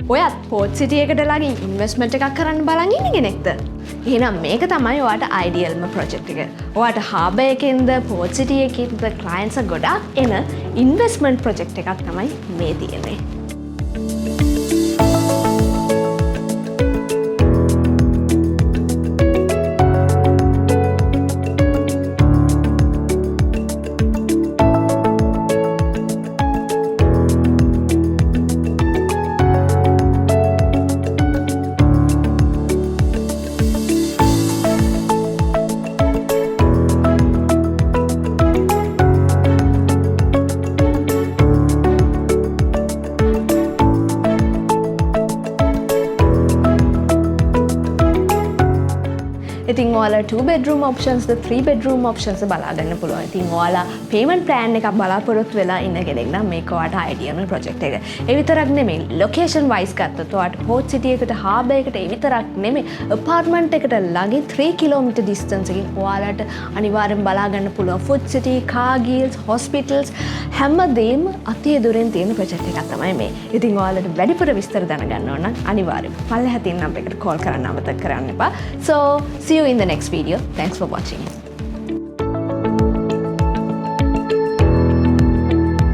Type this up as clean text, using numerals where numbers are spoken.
ඔයත් පෝට් සිටි එකට ළඟින් ඉන්වෙස්ට්මන්ට් එකක් කරන්න බලන් ඉන්න කෙනෙක්ද? එහෙනම් මේක තමයි ඔයාට අයිඩියල්ම ප්‍රොජෙක්ට් එක. ඔයාට හාබර් එකෙන්ද පෝට් සිටි එකකින්ද ක්ලයන්ට්ස් ගොඩක් එන ඉන්වෙස්ට්මන්ට් ප්‍රොජෙක්ට් එකක් තමයි මේ තියෙන්නේ. ඉතින් ඔයාලා 2 bedroom options ද 3 bedroom options බලා ගන්න පුළුවන්. ඉතින් ඔයාලා payment plan එකක් බලාපොරොත්තු වෙලා ඉන්න කෙනෙක් නම් මේක ඔයාට ideal project එක. ඒ විතරක් නෙමෙයි location wise ගත්තොත් ඔයාට port city එකට harbour එකට ඒ විතරක් නෙමෙයි apartment එකට ළඟින් 3 km distance එකකින් ඔයාලට අනිවාර්යෙන් බලා ගන්න පුළුවන් food city, car guilds, hospitals හැමදේම අතිය දුරෙන් තියෙන project එකක් තමයි මේ. ඉතින් ඔයාලට වැඩිපුර විස්තර දැනගන්න ඕන නම් අනිවාර්යෙන් පල්ලෙහා තියෙන නම්බර් එකට call කරන්න අමතක කරන්න එපා. So see you in the next video. Thanks for watching.